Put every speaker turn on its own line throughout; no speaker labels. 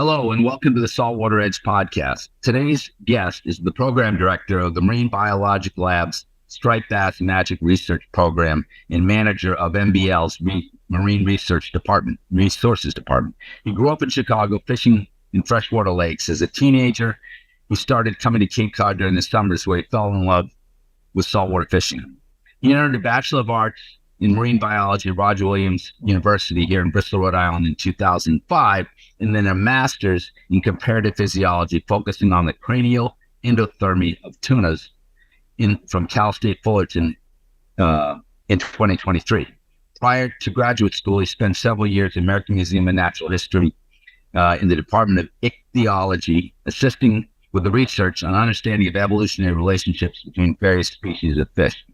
Hello, and welcome to the Saltwater Edge podcast. Today's guest is the program director of the Marine Biologic Lab's Striped Bass Magic Research Program and manager of MBL's Marine Resources Department. He grew up in Chicago fishing in freshwater lakes. As a teenager, he started coming to Cape Cod during the summers where he fell in love with saltwater fishing. He earned a Bachelor of Arts in Marine Biology at Roger Williams University here in Bristol, Rhode Island in 2005, and then a Master's in Comparative Physiology focusing on the cranial endothermy of tunas from Cal State Fullerton in 2023. Prior to graduate school, he spent several years at American Museum of Natural History in the Department of Ichthyology, assisting with the research on understanding of evolutionary relationships between various species of fish.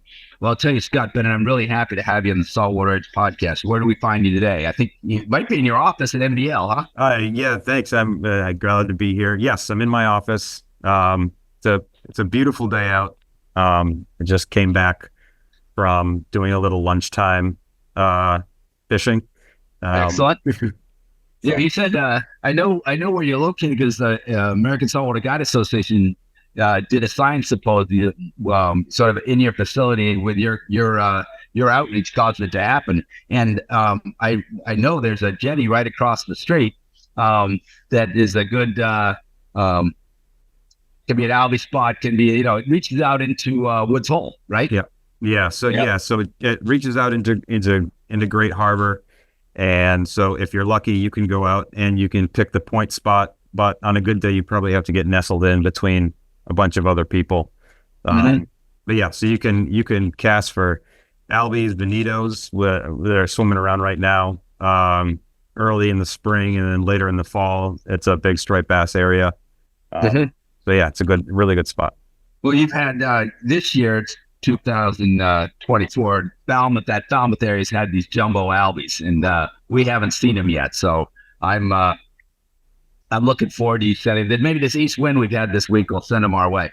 Well, I'll tell you, Scott Bennett, I'm really happy to have you on the Saltwater Edge podcast. Where do we find you today? I think you might be in your office at MBL, huh?
Yeah, thanks. I'm glad to be here. Yes, I'm in my office. It's a beautiful day out. I just came back from doing a little lunchtime fishing.
Excellent. Yeah, you said I know where you're located because the American Saltwater Guide Association did a science symposium sort of in your facility with your outreach caused it to happen. And I know there's a jetty right across the street that is a good can be an algae spot, can be, it reaches out into Woods Hole, right?
Yeah. So it reaches out into Great Harbor. And so if you're lucky, you can go out and you can pick the point spot, but on a good day, you probably have to get nestled in between a bunch of other people. But yeah, so you can cast for albies, bonitos that are swimming around right now, early in the spring and then later in the fall. It's a big striped bass area. So yeah, it's a really good spot.
Well, you've had this year, it's 2024, that Falmouth area's had these jumbo albies, and we haven't seen them yet. So I'm looking forward to you sending that. Maybe this east wind we've had this week will send them our way.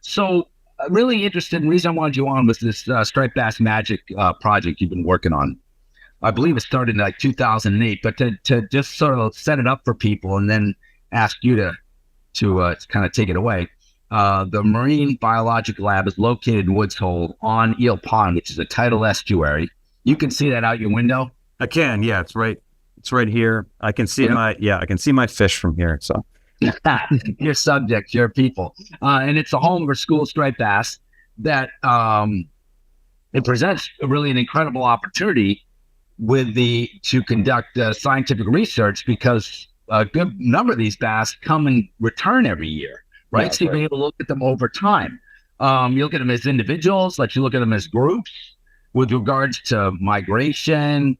So really interested. And the reason I wanted you on was this Striped Bass Magic project you've been working on. I believe it started in like 2008, but to just sort of set it up for people and then ask you to kind of take it away. The Marine Biologic Lab is located in Woods Hole on Eel Pond, which is a tidal estuary. You can see that out your window?
I can, yeah, it's right here. I can see I can see my fish from here. So
your subjects, your people. And it's a home for school striped bass that it presents really an incredible opportunity to conduct scientific research, because a good number of these bass come and return every year. Right. So you'll be able to look at them over time. You look at them as individuals, like you look at them as groups with regards to migration,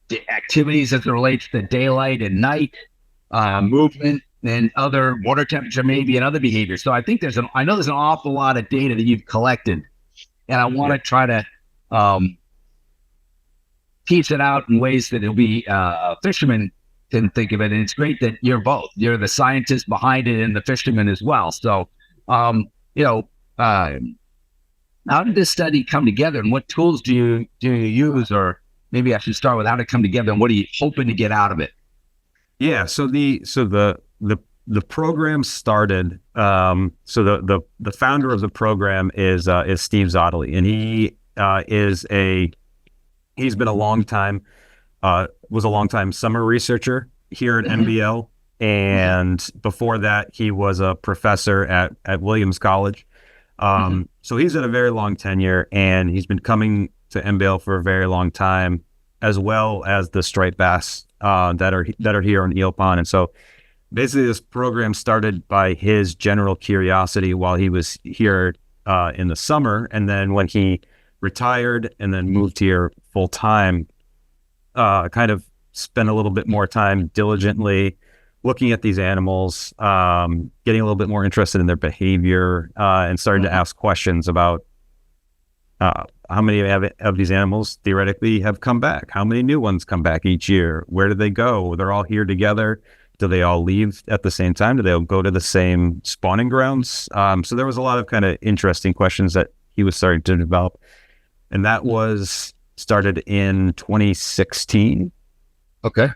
the activities as it relates to daylight and night, movement, and other water temperature maybe, and other behaviors. So I think there's an awful lot of data that you've collected, and I want to try to piece it out in ways that it'll be fishermen can think of it. And it's great that you're both. You're the scientist behind it and the fisherman as well. So, how did this study come together, and what tools do you use? Or maybe I should start with how did it come together and what are you hoping to get out of it?
Yeah. So the program started. So the founder of the program is Steve Zottely, and he's been a long time. Was a long-time summer researcher here at MBL. And before that, he was a professor at Williams College. So he's had a very long tenure, and he's been coming to MBL for a very long time, as well as the striped bass that are here on Eel Pond. And so basically this program started by his general curiosity while he was here in the summer. And then when he retired and then moved here full time, kind of spent a little bit more time diligently looking at these animals, getting a little bit more interested in their behavior, and starting to ask questions about how many of these animals theoretically have come back? How many new ones come back each year? Where do they go? They're all here together. Do they all leave at the same time? Do they all go to the same spawning grounds? So there was a lot of kind of interesting questions that he was starting to develop. And that was started in 2016.
Okay.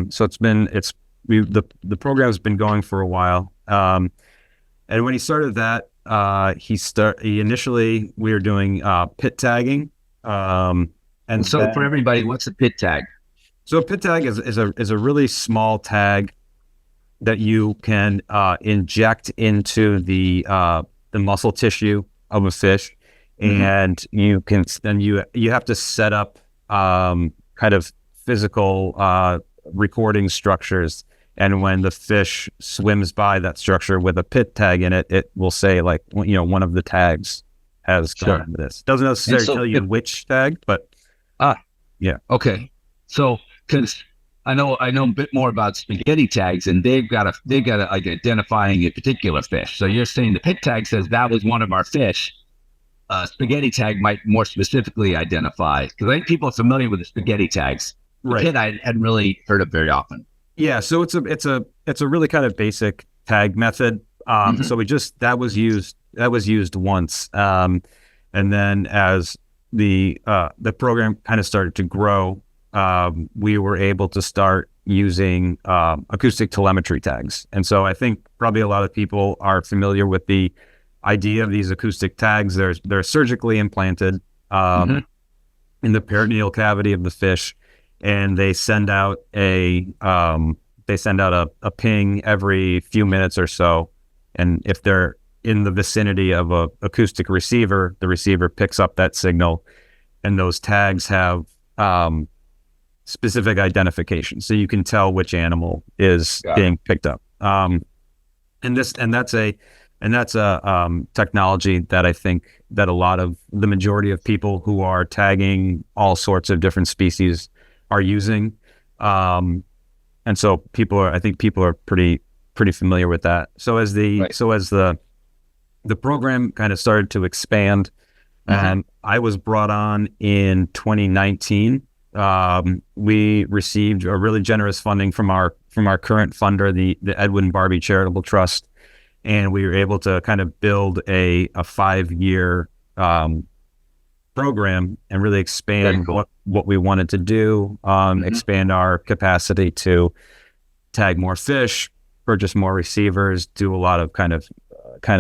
So it's the program's been going for a while. And when he started that, he initially we were doing pit tagging.
And so
then,
for everybody, what's a pit tag?
So a pit tag is a really small tag that you can inject into the muscle tissue of a fish, and you can then you have to set up kind of physical recording structures. And when the fish swims by that structure with a pit tag in it, it will say like, one of the tags has gone into this. Doesn't necessarily tell you which tag, but yeah.
Okay. So, because I know a bit more about spaghetti tags, and they've got like identifying a particular fish. So you're saying the pit tag says that was one of our fish. Spaghetti tag might more specifically identify, because I think people are familiar with the spaghetti tags.
Right.
Pit I hadn't really heard of very often.
Yeah. So it's a really kind of basic tag method. So that was used once, and then as the program kind of started to grow, we were able to start using acoustic telemetry tags. And so I think probably a lot of people are familiar with the idea of these acoustic tags. They're surgically implanted in the peritoneal cavity of the fish, and they send out a ping every few minutes or so. And if they're in the vicinity of a acoustic receiver, the receiver picks up that signal, and those tags have specific identification, so you can tell which animal is being picked up. And that's a technology that I think that the majority of people who are tagging all sorts of different species are using. And so I think people are pretty familiar with that. So as the program kind of started to expand, and I was brought on in 2019. We received a really generous funding from our current funder, the Edwin and Barbie Charitable Trust, and we were able to kind of build a 5-year program and really expand what we wanted to do, expand our capacity to tag more fish, purchase more receivers, do a lot of kind of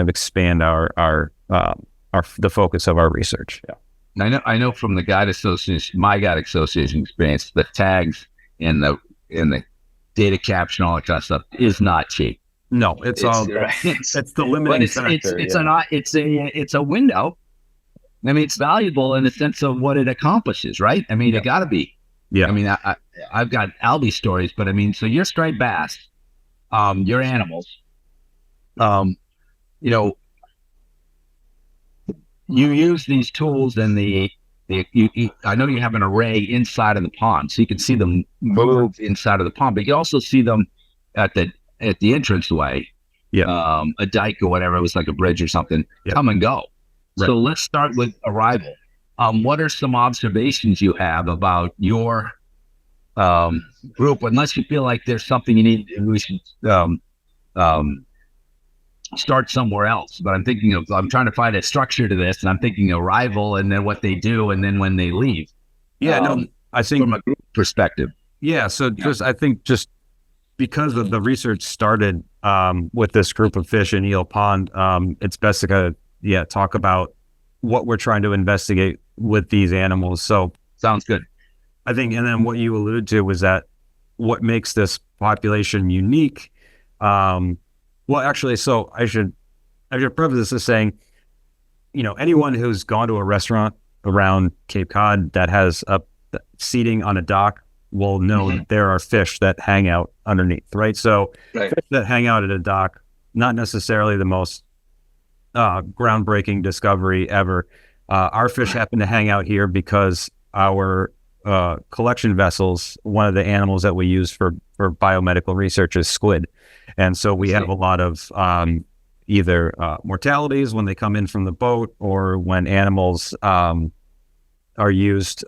expand the focus of our research. Yeah.
I know from the Guide Association, my Guide Association experience, the tags and the data capture and all that kind of stuff is not cheap.
No, it's the limiting factor.
It's a window. I mean, it's valuable in the sense of what it accomplishes, right? I mean, it got to be.
Yeah.
I mean, I've got Albie stories, but I mean, so your striped bass, your animals, you use these tools and I know you have an array inside of the pond, so you can see them move inside of the pond, but you also see them at the entranceway, a dike or whatever, it was like a bridge or something, come and go. Right. So let's start with arrival. What are some observations you have about your group, unless you feel like there's something we should start somewhere else? But I'm trying to find a structure to this, and I'm thinking arrival and then what they do and then when they leave.
I think
from a group perspective.
I think just because of the research started with this group of fish in Eel Pond, it's best to kind of talk about what we're trying to investigate with these animals. So
sounds good.
I think, and then what you alluded to was that what makes this population unique. Well, actually, so I should preface this as saying, anyone who's gone to a restaurant around Cape Cod that has a seating on a dock will know that there are fish that hang out underneath, right? So fish that hang out at a dock, not necessarily the most groundbreaking discovery ever. Our fish happen to hang out here because our collection vessels, one of the animals that we use for biomedical research is squid. And so we have a lot of either mortalities when they come in from the boat, or when animals are used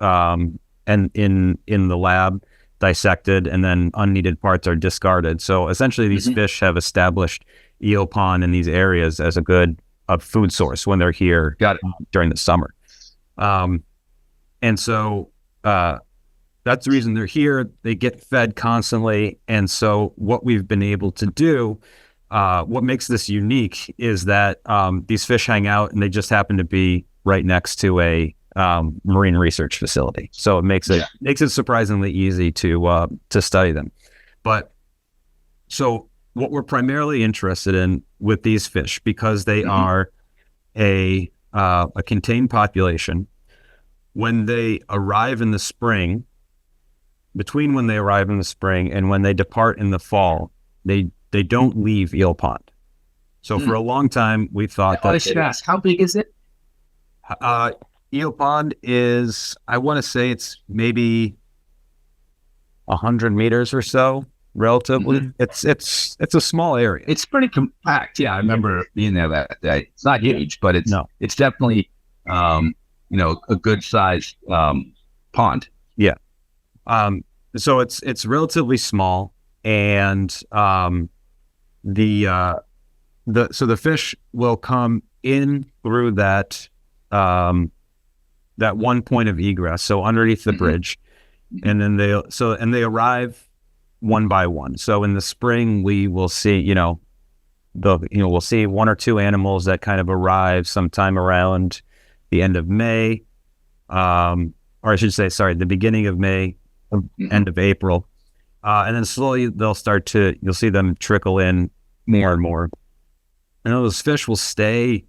and in the lab, dissected, and then unneeded parts are discarded. So essentially these fish have established eel pond in these areas as a good food source when they're here during the summer. And so that's the reason they're here. They get fed constantly. And so what we've been able to do, what makes this unique is that these fish hang out and they just happen to be right next to a marine research facility. So it makes it surprisingly easy to study them. But so what we're primarily interested in with these fish, because they are a contained population, when they arrive in the spring, between when they arrive in the spring and when they depart in the fall, they don't leave Eel Pond. So for a long time, we thought that...
I should ask, how big is it?
Eel Pond is, I want to say it's maybe 100 meters or so, relatively. It's a small area.
It's pretty compact. Yeah, I remember being there that day. It's not huge, but it's definitely, a good sized pond.
Yeah. So it's relatively small, and the fish will come in through that one point of egress, so underneath the bridge, and then they arrive one by one. So in the spring, we will see, we'll see one or two animals that kind of arrive sometime around the end of May, or I should say, sorry, the beginning of May, end of April, and then slowly you'll see them trickle in more and more. And those fish will stay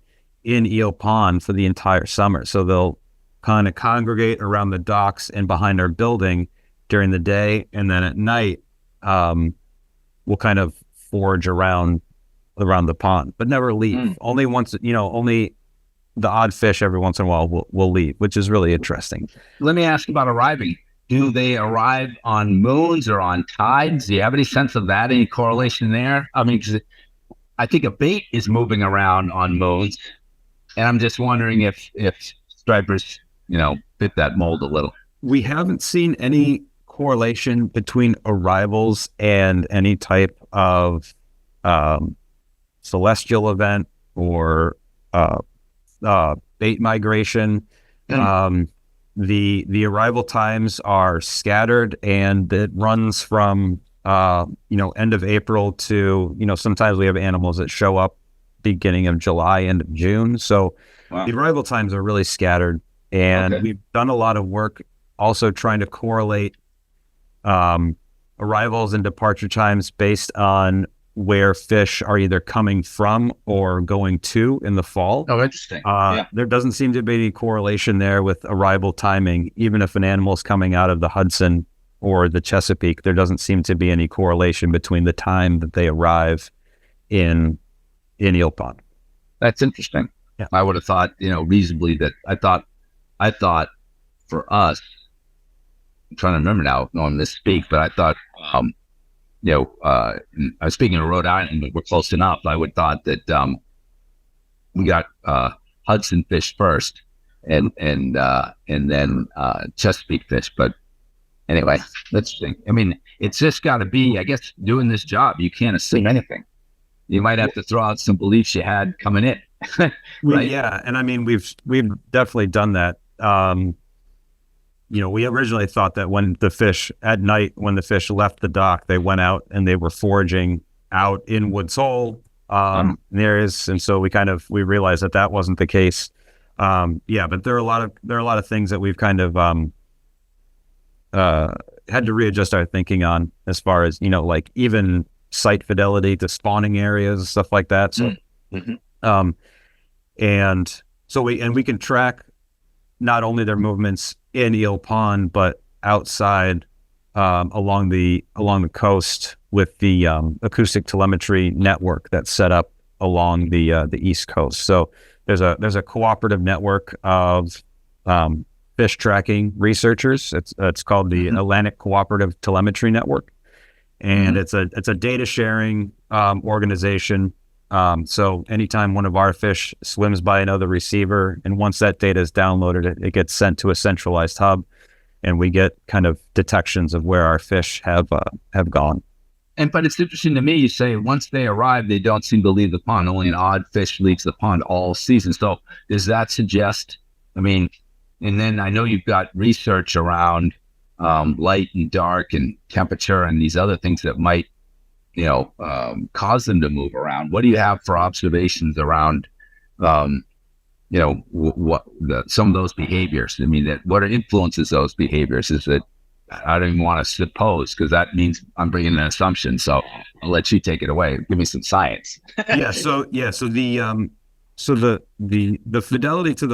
in Eel Pond for the entire summer. So they'll kind of congregate around the docks and behind our building during the day, and then at night, we'll kind of forage around the pond, but never leave. Only once, only the odd fish every once in a while will leave, which is really interesting.
Let me ask about arriving. Do they arrive on moons or on tides? Do you have any sense of that? Any correlation there? I mean, 'cause I think a bait is moving around on moons, and I'm just wondering if stripers, fit that mold a little.
We haven't seen any correlation between arrivals and any type of celestial event or bait migration. The arrival times are scattered, and it runs from end of April to sometimes we have animals that show up beginning of July, end of June. So the arrival times are really scattered, and we've done a lot of work also trying to correlate arrivals and departure times based on where fish are either coming from or going to in the fall.
Oh, interesting.
There doesn't seem to be any correlation there with arrival timing. Even if an animal is coming out of the Hudson or the Chesapeake, there doesn't seem to be any correlation between the time that they arrive in Eel Pond.
That's interesting.
Yeah.
I would have thought, reasonably that I thought for us, I'm trying to remember now, no one misspeak, but I thought, I was speaking of Rhode Island, but we're close enough. I would thought that we got Hudson fish first, and then Chesapeake fish. But anyway, that's the thing. I mean, it's just got to be. I guess doing this job, you can't assume anything. You might have to throw out some beliefs you had coming in. Right?
Yeah, and I mean, we've definitely done that. We originally thought that when the fish left the dock, they went out and they were foraging out in Woods Hole. And so we realized that wasn't the case. But there are a lot of things that we've kind of had to readjust our thinking on, as far as like even site fidelity to spawning areas and stuff like that. So, and we can track not only their movements in Eel Pond, but outside along the coast with the acoustic telemetry network that's set up along the East Coast. So there's a cooperative network of fish tracking researchers. It's called the Atlantic Cooperative Telemetry Network, and it's a data sharing organization. So anytime one of our fish swims by another receiver, and once that data is downloaded, it gets sent to a centralized hub, and we get kind of detections of where our fish have gone.
But it's interesting to me, you say once they arrive, they don't seem to leave the pond. Only an odd fish leaves the pond all season. So does that suggest, and then I know you've got research around light and dark and temperature and these other things that might, cause them to move around. What do you have for observations around, some of those behaviors? I mean, what influences those behaviors? Is it, I don't even want to suppose, because that means I'm bringing an assumption. So I'll let you take it away. Give me some science.
So the fidelity to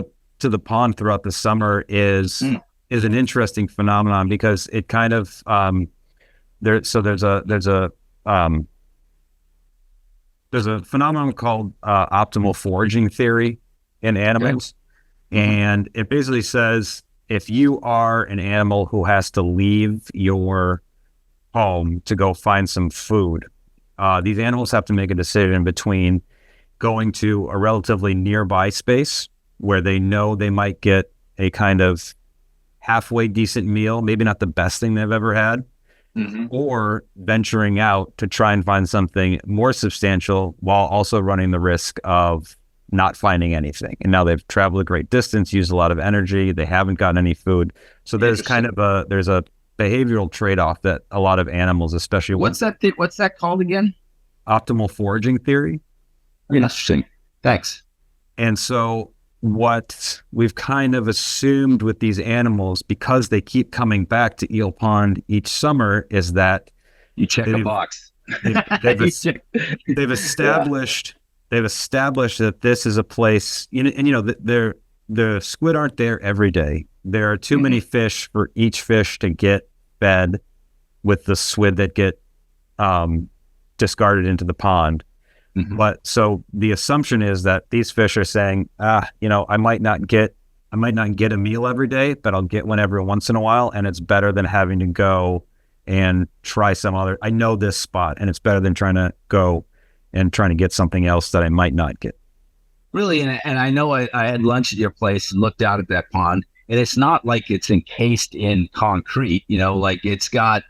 the pond throughout the summer is an interesting phenomenon, because it kind of there's a phenomenon called optimal foraging theory in animals, and it basically says, if you are an animal who has to leave your home to go find some food, these animals have to make a decision between going to a relatively nearby space where they know they might get a kind of halfway decent meal, maybe not the best thing they've ever had, or venturing out to try and find something more substantial while also running the risk of not finding anything. And now they've traveled a great distance, used a lot of energy, they haven't gotten any food. So there's kind of there's a behavioral trade-off that a lot of animals, especially
what's that called again?
Optimal foraging theory.
Interesting. Thanks.
And so what we've kind of assumed with these animals, because they keep coming back to Eel Pond each summer, is that
you check a box.
They've established that this is a place, the squid aren't there every day. There are too many fish for each fish to get fed with the squid that get discarded into the pond. But so the assumption is that these fish are saying, I might not get a meal every day, but I'll get one every once in a while, and it's better than having to go and try some other. I know this spot, and it's better than trying to go and trying to get something else that I might not get.
Really, and I know I had lunch at your place and looked out at that pond, and it's not like it's encased in concrete. Like it's got,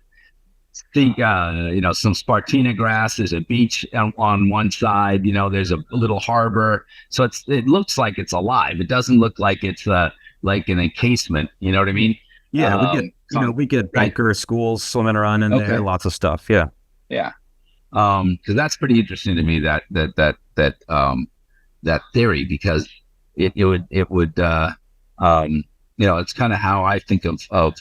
some Spartina grass. There's a beach on one side. There's a little harbor, so it looks like it's alive. It doesn't look like it's like an encasement. You know what I mean?
Yeah, we get biker schools swimming around in there. Lots of stuff. Yeah.
Because that's pretty interesting to me, that theory, because it would it's kind of how I think of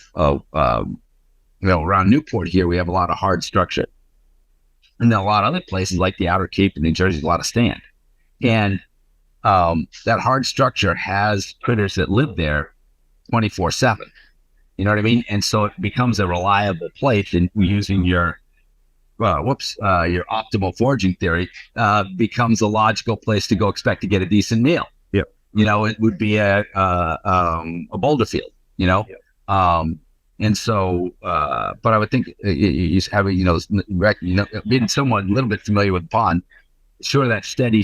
around Newport here, we have a lot of hard structure, and then a lot of other places like the Outer Cape in New Jersey, a lot of sand, and that hard structure has critters that live there 24/7. You know what I mean? And so it becomes a reliable place, and using your optimal foraging theory becomes a logical place to go expect to get a decent meal.
Yep.
It would be a boulder field, Yep. And so, but I would think you having, being someone a little bit familiar with the pond, sure, that steady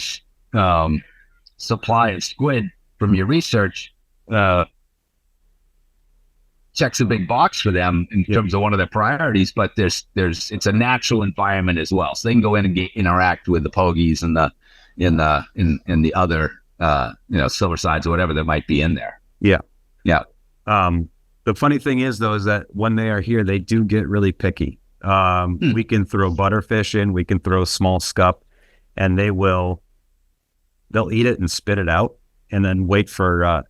supply of squid from your research checks a big box for them in terms of one of their priorities, but it's a natural environment as well. So they can go in and interact with the pogies and the other, silver sides or whatever that might be in there.
Yeah.
Yeah.
The funny thing is, though, is that when they are here, they do get really picky. We can throw butterfish in, we can throw small scup, and they'll eat it and spit it out, and then wait for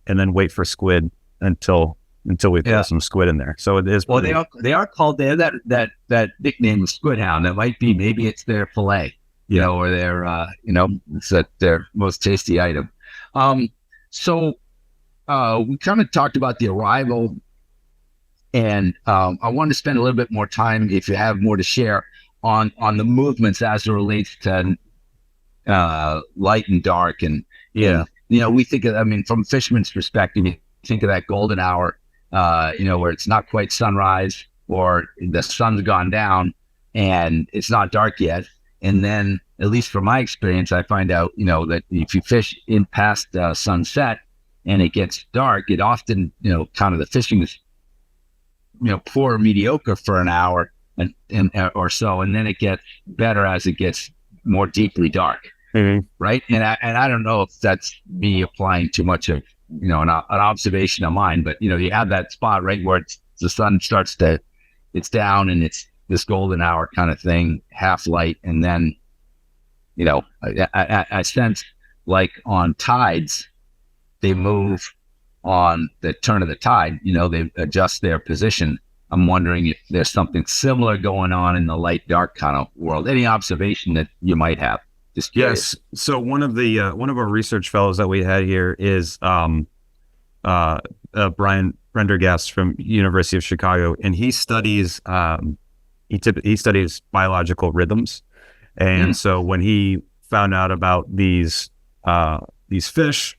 squid until we put some squid in there. So it is.
Well, they are called. They have that nickname of squid hound. That might be, maybe it's their fillet, or their it's their most tasty item. So we kind of talked about the arrival. And I want to spend a little bit more time, if you have more to share, on the movements as it relates to light and dark. And, we think of, from a fisherman's perspective, you think of that golden hour, where it's not quite sunrise or the sun's gone down and it's not dark yet. And then, at least from my experience, I find out, that if you fish in past sunset and it gets dark, it often, kind of the fishing is, poor or mediocre for an hour and or so, and then it gets better as it gets more deeply dark, right? And I don't know if that's me applying too much of an observation of mine, but you have that spot right where the sun it's down and it's this golden hour kind of thing, half light. And then, I sense like on tides, they move on the turn of the tide, they adjust their position. I'm wondering if there's something similar going on in the light dark kind of world. Any observation that you might have? Just curious.
Yes. So one of our research fellows that we had here is Brian Prendergast from University of Chicago, and he studies he studies biological rhythms. And so when he found out about these fish,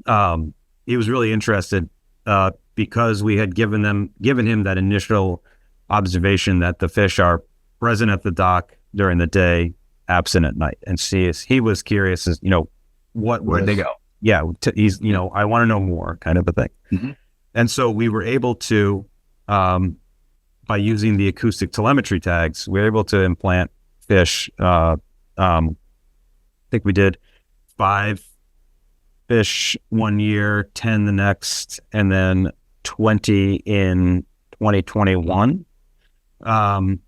he was really interested because we had given him that initial observation that the fish are present at the dock during the day, absent at night. And he was curious as, where'd they go? Yeah. He's, I want to know more, kind of a thing. Mm-hmm. And so we were able to, by using the acoustic telemetry tags, we were able to implant fish. I think we did 5 fish 1 year, 10 the next, and then 20 in 2021. And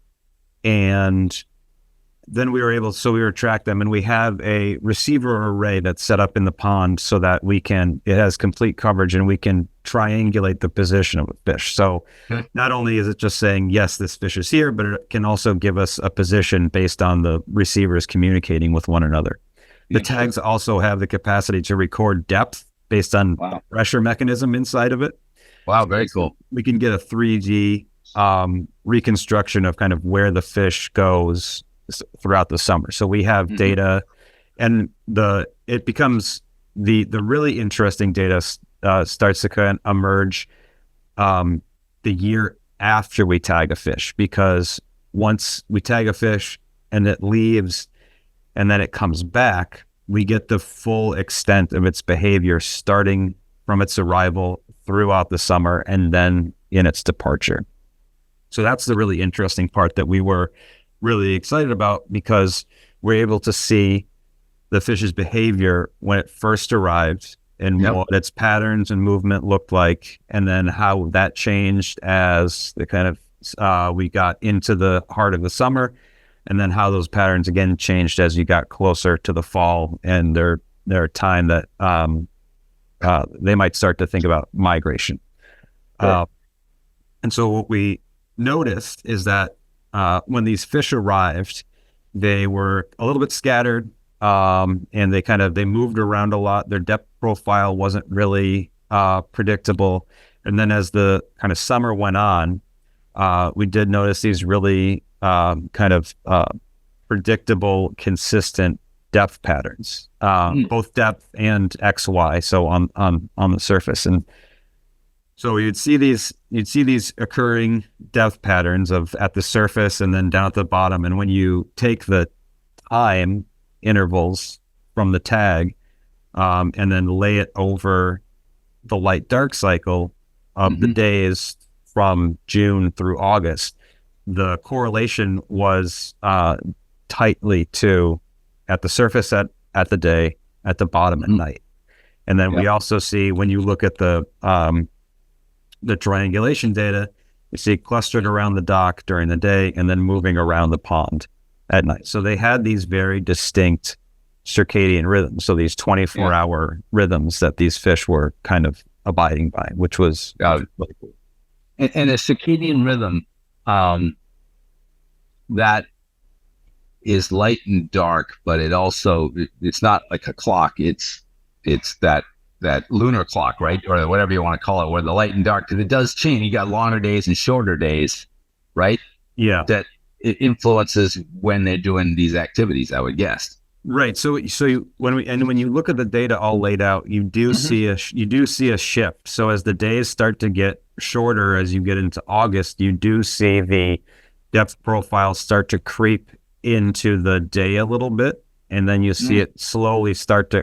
then we were track them, and we have a receiver array that's set up in the pond so that it has complete coverage and we can triangulate the position of a fish. So not only is it just saying, yes, this fish is here, but it can also give us a position based on the receivers communicating with one another. The tags also have the capacity to record depth based on the pressure mechanism inside of it.
Wow, very cool.
We can get a 3D reconstruction of kind of where the fish goes throughout the summer. So we have data, and it becomes the really interesting data starts to kind of emerge the year after we tag a fish, because once we tag a fish and it leaves and then it comes back, we get the full extent of its behavior starting from its arrival throughout the summer and then in its departure. So that's the really interesting part that we were really excited about, because we're able to see the fish's behavior when it first arrived and what its patterns and movement looked like, and then how that changed as the kind of we got into the heart of the summer, and then how those patterns again changed as you got closer to the fall and their time that they might start to think about migration. And so what we noticed is that when these fish arrived, they were a little bit scattered, and they moved around a lot. Their depth profile wasn't really predictable. And then as the kind of summer went on, we did notice these really predictable, consistent depth patterns, both depth and XY, so on the surface. And so you'd see these occurring depth patterns at the surface and then down at the bottom. And when you take the time intervals from the tag and then lay it over the light dark cycle of the days from June through August, the correlation was tightly to at the surface at the day, at the bottom at night. And then we also see, when you look at the triangulation data, you see clustered around the dock during the day and then moving around the pond at night. So they had these very distinct circadian rhythms. So these 24-hour rhythms that these fish were kind of abiding by, which was really cool.
And a circadian rhythm that is light and dark, but it's not like a clock. It's that lunar clock, right? Or whatever you want to call it, where the light and dark, because it does change. You got longer days and shorter days, right? Yeah. That it influences when they're doing these activities, I would guess.
Right. So when you look at the data all laid out, you do see a shift. So as the days start to get shorter, as you get into August, you do see the depth profile start to creep into the day a little bit, and then you see it slowly start to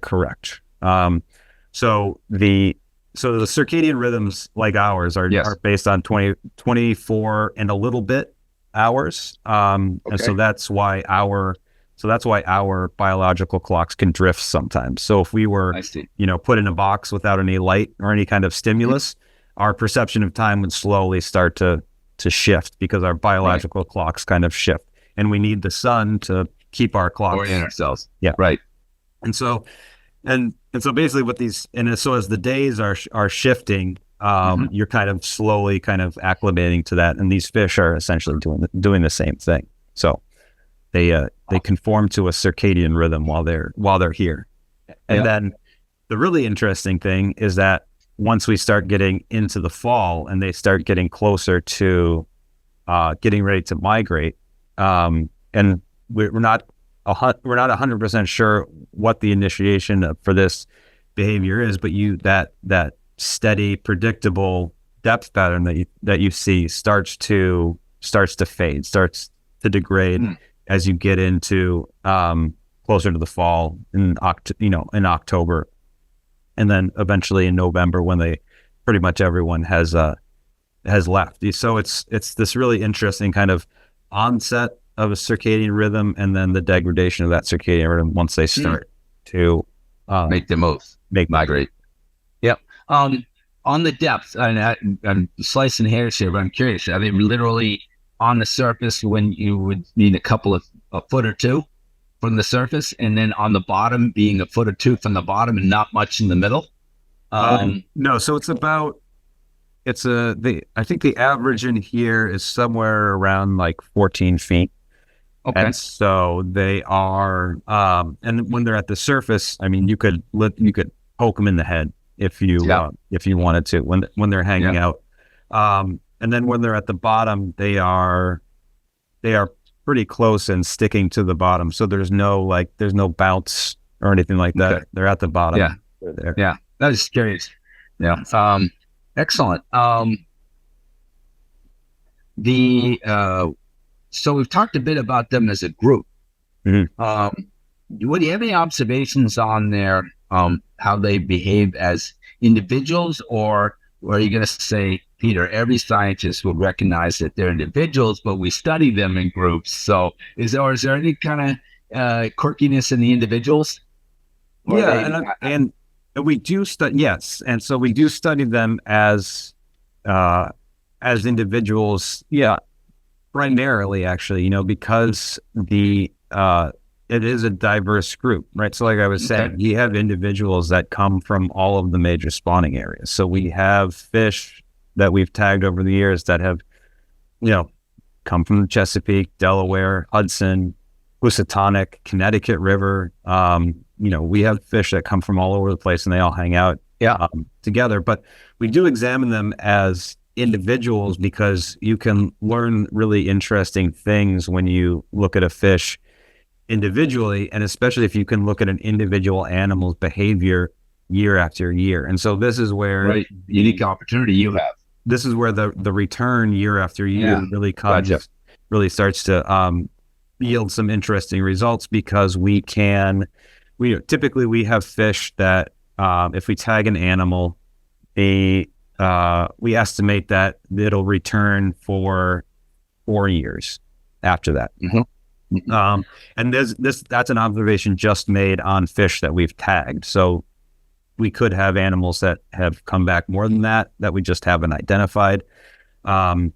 correct. So the circadian rhythms like ours are based on 24 and a little bit hours. And so that's why our biological clocks can drift sometimes. So if we were, put in a box without any light or any kind of stimulus, our perception of time would slowly start to shift because our biological clocks kind of shift, and we need the sun to keep our clocks
orient ourselves.
Yeah,
right.
And so basically, what these so as the days are shifting, you're kind of slowly kind of acclimating to that, and these fish are essentially doing the same thing. So they conform to a circadian rhythm while they're here. And then the really interesting thing is that once we start getting into the fall and they start getting closer to getting ready to migrate, and we're not 100% sure what the initiation for this behavior is, but that steady, predictable depth pattern that you see starts to fade, starts to degrade as you get into closer to the fall in October, and then eventually in November when pretty much everyone has left. So it's this really interesting kind of onset of a circadian rhythm, and then the degradation of that circadian rhythm once they start to
make the move, migrate. Yep. On the depth, and I'm slicing hairs here, but I'm curious. Are they literally on the surface when you would need a foot or two from the surface, and then on the bottom being a foot or two from the bottom and not much in the middle?
No, so I think the average in here is somewhere around like 14 feet.
Okay.
And so they are, and when they're at the surface, I mean, you could poke them in the head if you wanted to when they're hanging out. And then when they're at the bottom, they are pretty close and sticking to the bottom. So there's no bounce or anything like that. Okay. They're at the bottom.
Yeah.
They're there.
Yeah. That is curious. Yeah. Excellent. So we've talked a bit about them as a group.
Mm-hmm.
Do you have any observations on how they behave as individuals, or are you going to say, Peter, every scientist would recognize that they're individuals, but we study them in groups? So is there any kind of quirkiness in the individuals?
And we do study, yes. And so we do study them as individuals. Yeah. Primarily, actually, because it is a diverse group, right? So like I was saying, you have individuals that come from all of the major spawning areas. So we have fish that we've tagged over the years that have, come from the Chesapeake, Delaware, Hudson, Housatonic, Connecticut River. We have fish that come from all over the place, and they all hang out together. But we do examine them as individuals because you can learn really interesting things when you look at a fish individually, and especially if you can look at an individual animal's behavior year after year. And so this is where
unique opportunity you have.
This is where the return year after year really comes, really starts to yield some interesting results, because we typically have fish that if we tag an animal, we estimate that it'll return for 4 years after that.
Mm-hmm.
And that's an observation just made on fish that we've tagged. So we could have animals that have come back more than that we just haven't identified. And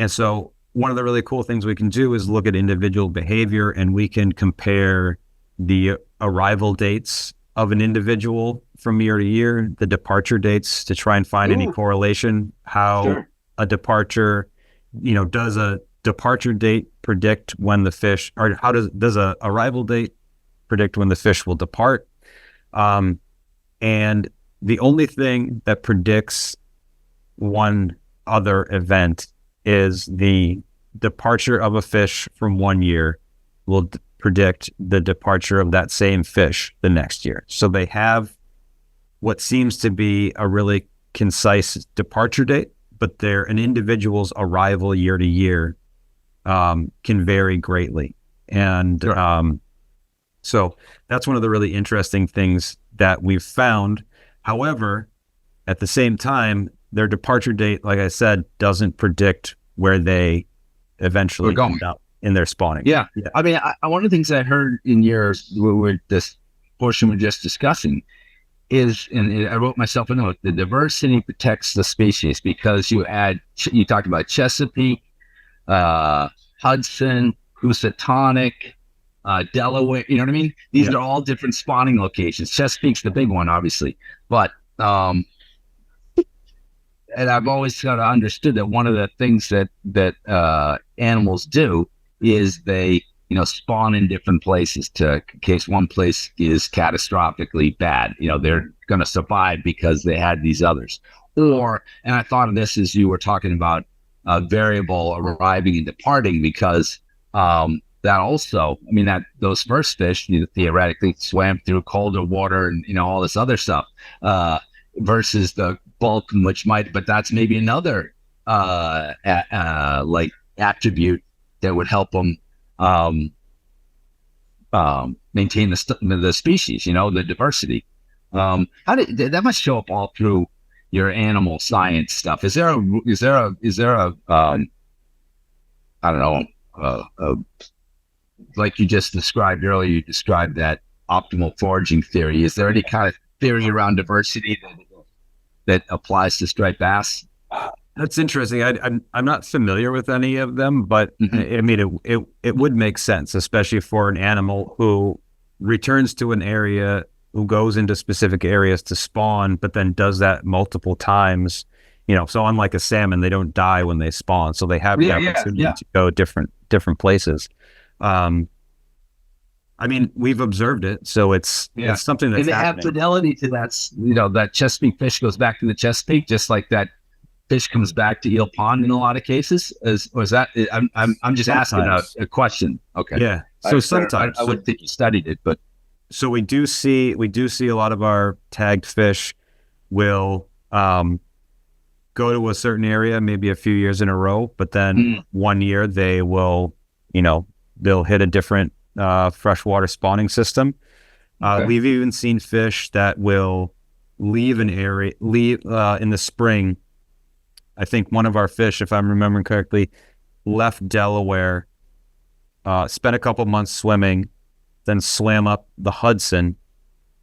so one of the really cool things we can do is look at individual behavior, and we can compare the arrival dates of an individual from year to year, the departure dates, to try and find any correlation, how a departure, does a departure date predict when the fish, or how does a arrival date predict when the fish will depart? And the only thing that predicts one other event is the departure of a fish from one year will predict the departure of that same fish the next year. So they have what seems to be a really concise departure date, but an individual's arrival year to year can vary greatly. And so that's one of the really interesting things that we've found. However, at the same time, their departure date, like I said, doesn't predict where they eventually end up in their spawning.
Yeah. I mean, one of the things I heard in this portion we're just discussing, is, and I wrote myself a note, the diversity protects the species, because you talked about Chesapeake, Hudson, Housatonic, Delaware, you know what I mean? These are all different spawning locations. Chesapeake's the big one, obviously. But, and I've always kind of understood that one of the things that animals do is they, spawn in different places in case one place is catastrophically bad. They're going to survive because they had these others. And I thought of this as you were talking about variable arriving and departing, because that also, those first fish theoretically swam through colder water and all this other stuff versus the bulk, but that's maybe another like attribute that would help them maintain the species, the diversity. That must show up all through your animal science stuff. Is there a I don't know, like you just described earlier, you described that optimal foraging theory. Is there any kind of theory around diversity that applies to striped bass?
That's interesting. I'm not familiar with any of them, but it would make sense, especially for an animal who returns to an area, who goes into specific areas to spawn, but then does that multiple times. So unlike a salmon, they don't die when they spawn, so they have the opportunity to go different places. We've observed it, so it's something that's happening.
Have fidelity to that. That Chesapeake fish goes back to the Chesapeake, just like that fish comes back to Eel Pond in a lot of cases. I'm just asking a question. Okay.
Yeah. So sometimes
I wouldn't think you studied it, but
so we do see a lot of our tagged fish will go to a certain area maybe a few years in a row, but then one year they will, they'll hit a different freshwater spawning system. We've even seen fish that will leave an area, in the spring. I think one of our fish, if I'm remembering correctly, left Delaware, spent a couple months swimming, then swam up the Hudson,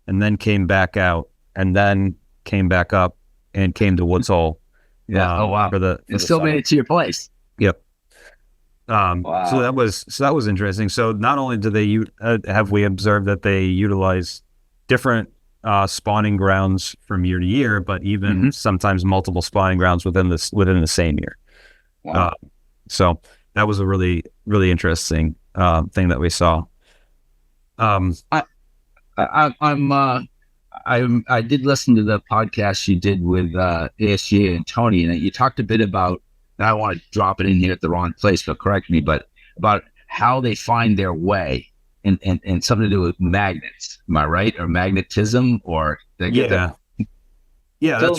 and then came back out, and then came back up and came to Woods Hole.
Oh wow! And still made it to your place.
Yep.
Wow.
So that was interesting. So not only do they have we observed that they utilize different spawning grounds from year to year, but even sometimes multiple spawning grounds within the same year.
Wow.
So that was a really, really interesting thing that we saw.
I did listen to the podcast you did with ASG and Tony, and you talked a bit about, and I want to drop it in here at the wrong place, so correct me, but about how they find their way and something to do with magnets. Am I right? Or magnetism, or they get
that's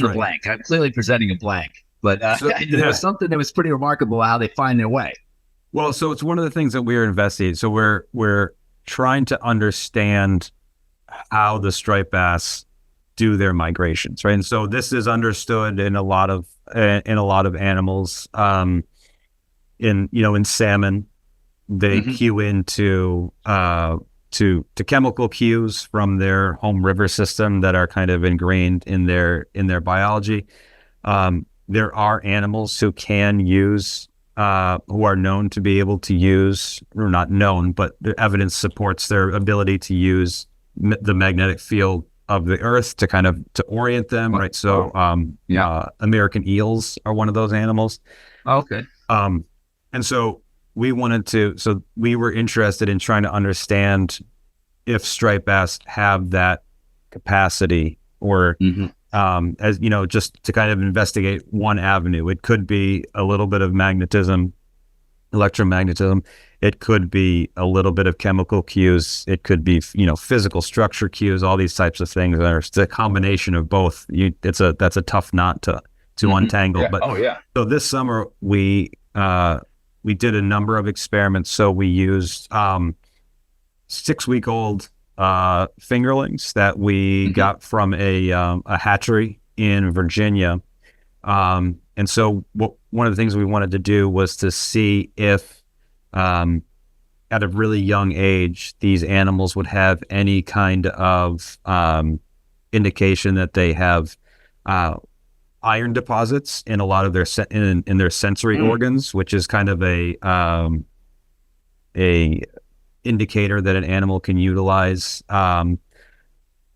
right.
Blank. I'm clearly presenting a blank, but there was something that was pretty remarkable how they find their way.
Well, so it's one of the things that we're investigating. So we're trying to understand how the striped bass do their migrations, right? And so this is understood in a lot of animals. In salmon, they cue into to chemical cues from their home river system that are kind of ingrained in their biology. There are animals who can use, who are known to be able to use, or not known, but the evidence supports their ability to use the magnetic field of the earth to kind of to orient them, right? So American eels are one of those animals.
Okay.
And so we were interested in trying to understand if striped bass have that capacity, or as just to kind of investigate one avenue. It could be a little bit of magnetism, electromagnetism. It could be a little bit of chemical cues. It could be, physical structure cues, all these types of things. It's a combination of both. That's a tough knot to untangle.
Yeah.
But
So
this summer we did a number of experiments. So we used 6-week-old fingerlings that we got from a hatchery in Virginia. And so one of the things we wanted to do was to see if at a really young age, these animals would have any kind of indication that they have iron deposits in a lot of their in their sensory organs, which is kind of a indicator that an animal can utilize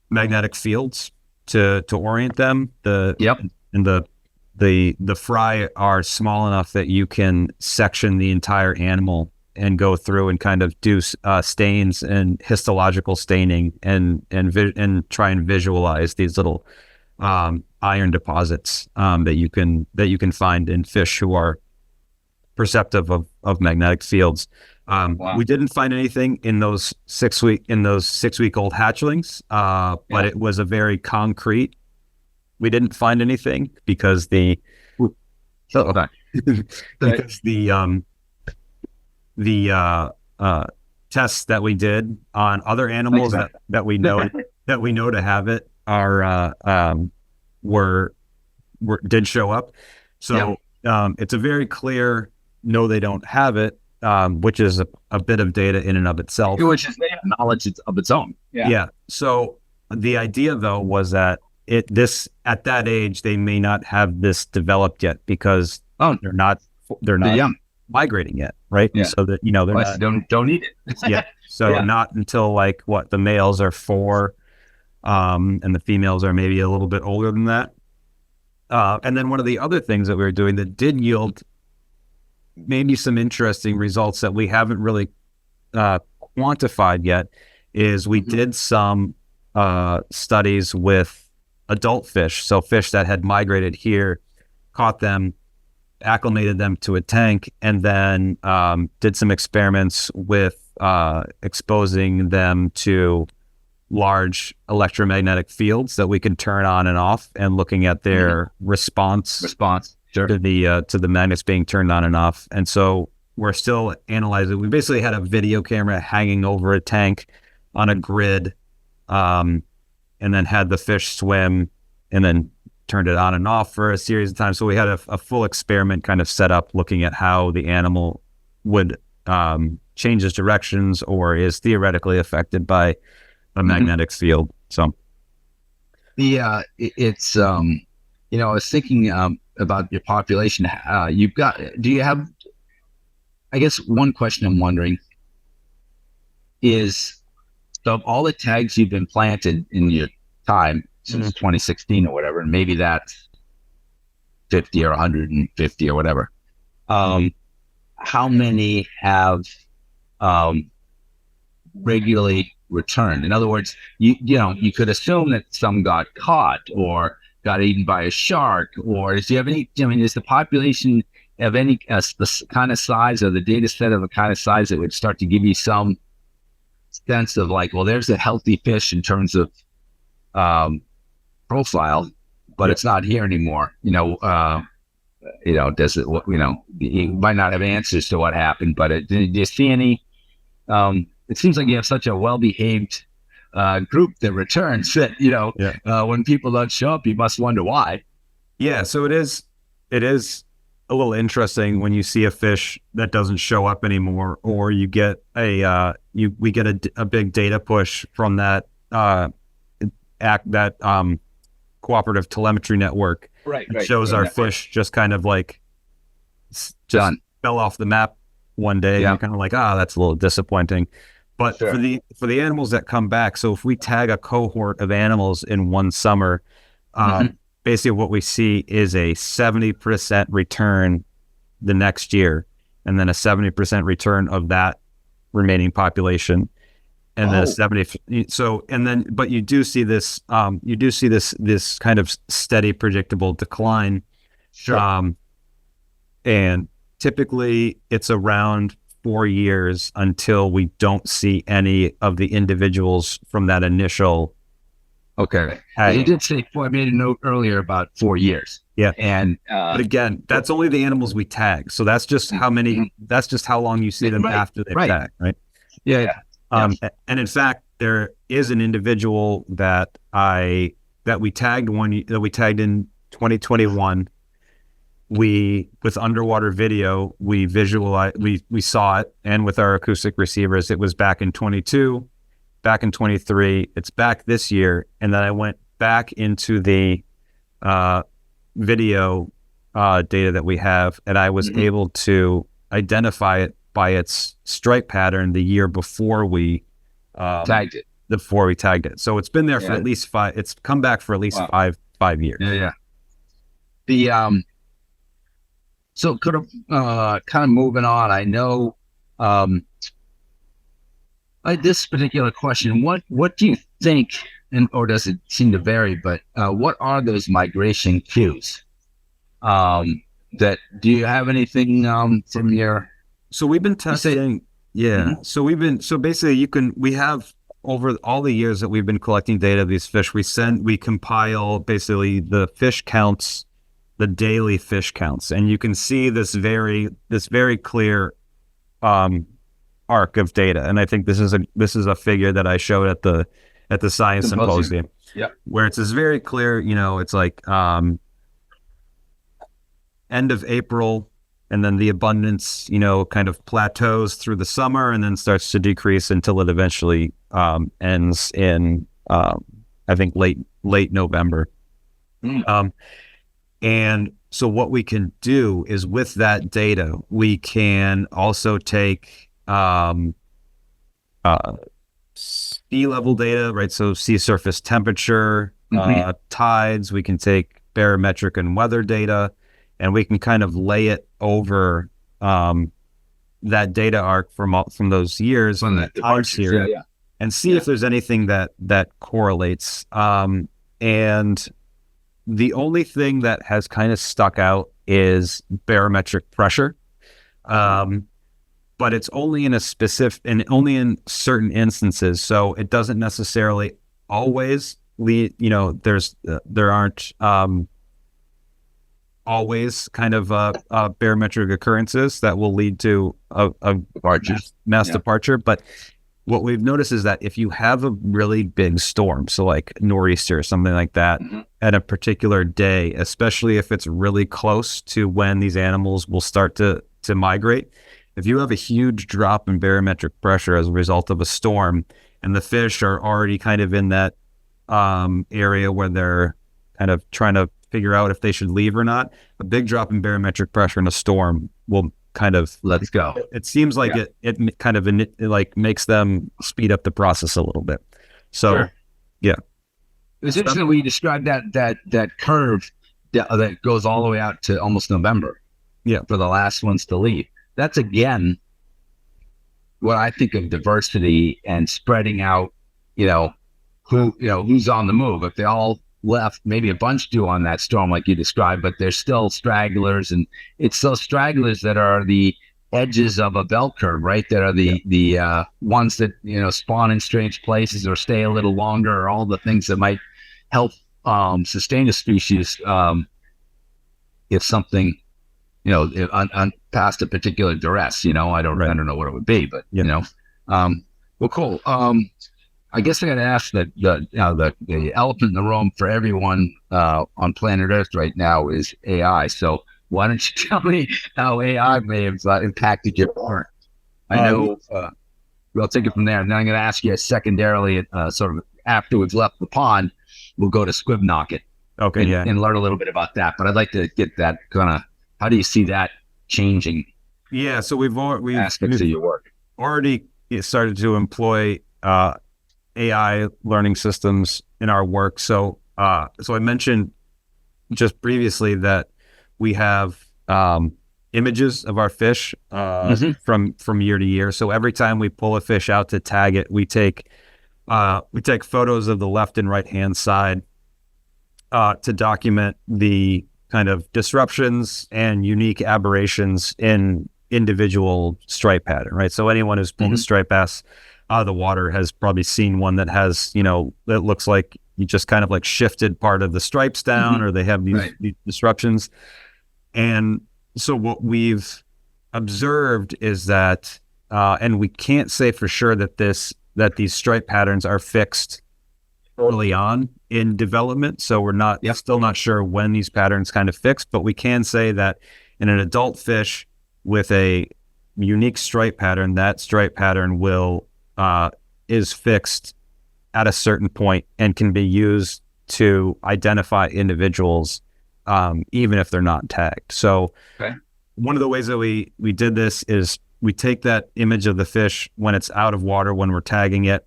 magnetic fields to orient them. The fry are small enough that you can section the entire animal and go through and kind of do stains and histological staining and try and visualize these little iron deposits that you can find in fish who are perceptive of magnetic fields.
Wow.
We didn't find anything in those 6-week-old hatchlings, but it was a very concrete. We didn't find anything because the tests that we did on other animals that we know to have it did show up. So it's a very clear no, they don't have it, which is a bit of data in and of itself.
Which is knowledge of its own.
Yeah. So the idea though was that at that age they may not have this developed yet because they're not migrating yet, right?
Yeah.
So that they're
don't need it.
Yeah. So not until the males are 4, and the females are maybe a little bit older than that. And then one of the other things that we were doing that did yield maybe some interesting results that we haven't really quantified yet is we did some studies with adult fish, so fish that had migrated here, caught them, acclimated them to a tank, and then did some experiments with exposing them to large electromagnetic fields that we could turn on and off, and looking at their response
sure.
to the magnets being turned on and off. And so we're still analyzing. We basically had a video camera hanging over a tank on a grid, and then had the fish swim and then turned it on and off for a series of times. So we had a full experiment kind of set up looking at how the animal would change its directions or is theoretically affected by a magnetic field. So
I was thinking about your population. Do you have, I guess one question I'm wondering is, so of all the tags you've been planted in your time since 2016 or whatever, and maybe that's 50 or 150 or whatever, how many have regularly returned? In other words, you could assume that some got caught or got eaten by a shark, or do you have any? Is the population of any the kind of size, or the data set of the kind of size that would start to give you some sense of there's a healthy fish in terms of profile, but it's not here anymore. Does it? You might not have answers to what happened, but do you see any? It seems like you have such a well-behaved group that returns that when people don't show up, you must wonder why.
Yeah, so it is a little interesting when you see a fish that doesn't show up anymore, or you get we get a big data push from that cooperative telemetry network.
Right.
Shows our fish just kind of fell off the map one day.
Yeah.
And you're kind of that's a little disappointing. But
sure.
for the animals that come back, so if we tag a cohort of animals in one summer, basically what we see is a 70% return the next year, and then a 70% return of that remaining population, and then a 70. So, and then, but you do see this kind of steady, predictable decline.
Sure.
And typically it's around 4 years until we don't see any of the individuals from that initial.
Okay. You did say I made a note earlier about 4 years.
Yeah.
And
but again, that's only the animals we tag. So that's just how many. That's just how long you see them after they tag, right?
Yeah.
And in fact, there is an individual that we tagged in 2021. With underwater video, we visualized, we saw it, and with our acoustic receivers, it was back in 22, back in 23, it's back this year. And then I went back into the video data that we have, and I was able to identify it by its stripe pattern the year before we
tagged it.
So it's been there for at least five. It's come back for at least 5 years.
Yeah. The so kind of moving on. I know this particular question. What do you think, or does it seem to vary? But what are those migration cues? Do you have anything from your?
So we've been testing. So basically we have, over all the years that we've been collecting data of these fish, we compile basically the fish counts, the daily fish counts, and you can see this very clear arc of data. And I think this is a figure that I showed at the science symposium. Where it's this very clear, it's like end of April, and then the abundance, kind of plateaus through the summer and then starts to decrease until it eventually ends in, I think, late November. And so what we can do is, with that data, we can also take sea level data, right? So sea surface temperature, tides. We can take barometric and weather data, and we can kind of lay it over that data arc from those years,
From the
times here, and see if there's anything that correlates. And the only thing that has kind of stuck out is barometric pressure, but it's only in only in certain instances. So it doesn't necessarily always lead. There aren't always kind of barometric occurrences that will lead to a mass departure. But what we've noticed is that if you have a really big storm, so like nor'easter or something like that, at a particular day, especially if it's really close to when these animals will start to migrate, if you have a huge drop in barometric pressure as a result of a storm, and the fish are already kind of in that area where they're kind of trying to figure out if they should leave or not, a big drop in barometric pressure in a storm will kind of
let's go.
It seems like it kind of like makes them speed up the process a little bit. So
it's interesting when you described that curve that goes all the way out to almost November. For the last ones to leave. That's again what I think of diversity and spreading out. Who's on the move. If they all left, maybe a bunch do on that storm like you described, but there's still stragglers, and it's those stragglers that are the edges of a bell curve, right? That are the ones that spawn in strange places or stay a little longer, or all the things that might help sustain a species if something past a particular duress. I don't know what it would be, but well, cool. I guess I got to ask that the elephant in the room for everyone on planet Earth right now is AI. So why don't you tell me how AI may have impacted your work? I know. We'll take it from there, and then I'm going to ask you secondarily, sort of after we've left the pond, we'll go to Squibnocket.
Okay,
and learn a little bit about that. But I'd like to get that kind of. How do you see that changing?
Yeah, so we've
aspects of your work
already started to employ AI learning systems in our work. So I mentioned just previously that we have images of our fish from year to year. So every time we pull a fish out to tag it, we take photos of the left and right hand side to document the kind of disruptions and unique aberrations in individual stripe pattern, right? So anyone who's pulled a striped bass out of the water has probably seen one that has, that looks like you just kind of like shifted part of the stripes down, or they have these disruptions. And so what we've observed is that, and we can't say for sure that these stripe patterns are fixed early on in development. So we're still not sure when these patterns kind of fixed, but we can say that in an adult fish with a unique stripe pattern, that stripe pattern is fixed at a certain point and can be used to identify individuals, even if they're not tagged. So one of the ways that we did this is we take that image of the fish when it's out of water, when we're tagging it.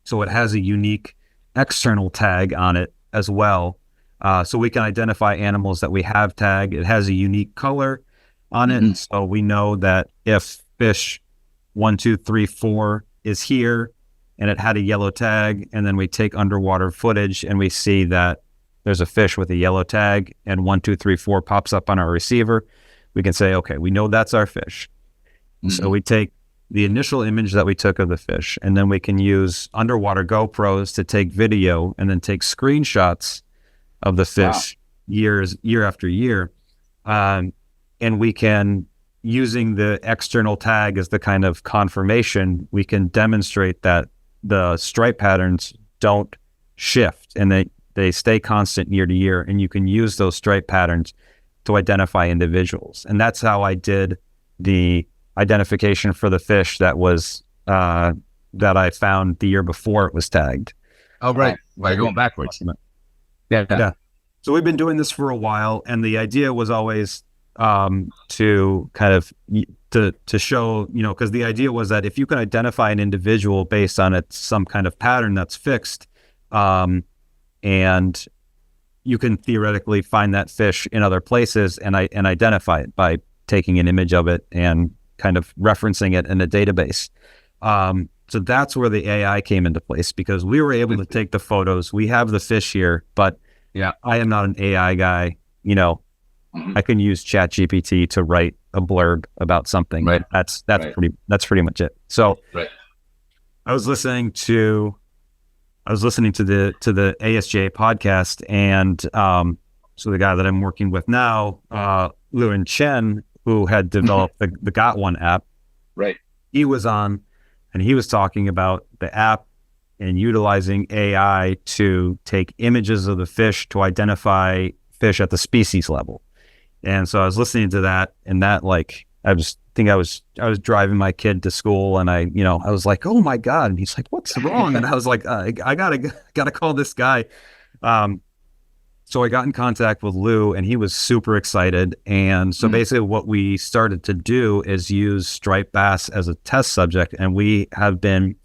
So it has a unique external tag on it as well. So we can identify animals that we have tagged. It has a unique color on it. So we know that if fish 1, 2, 3, 4 is here and it had a yellow tag, and then we take underwater footage and we see that there's a fish with a yellow tag and 1, 2, 3, 4 pops up on our receiver, we can say, okay, we know that's our fish. So we take the initial image that we took of the fish, and then we can use underwater GoPros to take video and then take screenshots of the fish year after year. And we can, using the external tag as the kind of confirmation, we can demonstrate that the stripe patterns don't shift and they stay constant year to year. And you can use those stripe patterns to identify individuals. And that's how I did the identification for the fish that was that I found the year before it was tagged.
Oh, right. By going backwards.
Yeah. So we've been doing this for a while, and the idea was always to kind of to show, because the idea was that if you can identify an individual based on some kind of pattern that's fixed, and you can theoretically find that fish in other places and identify it by taking an image of it and kind of referencing it in a database. So that's where the AI came into place, because we were able to take the photos. We have the fish here, but I am not an AI guy. I can use ChatGPT to write a blurb about something. Right. That's pretty much it. So I was listening to the ASJ podcast, and so the guy that I'm working with now, Luan Chen, who had developed the Got One app, he was on, and he was talking about the app and utilizing AI to take images of the fish to identify fish at the species level. And so I was listening to that, and that, like, I was driving my kid to school, and I was like, oh my God. And he's like, what's wrong? And I was like, I gotta call this guy. So I got in contact with Lou, and he was super excited. And so basically what we started to do is use striped bass as a test subject. And we have been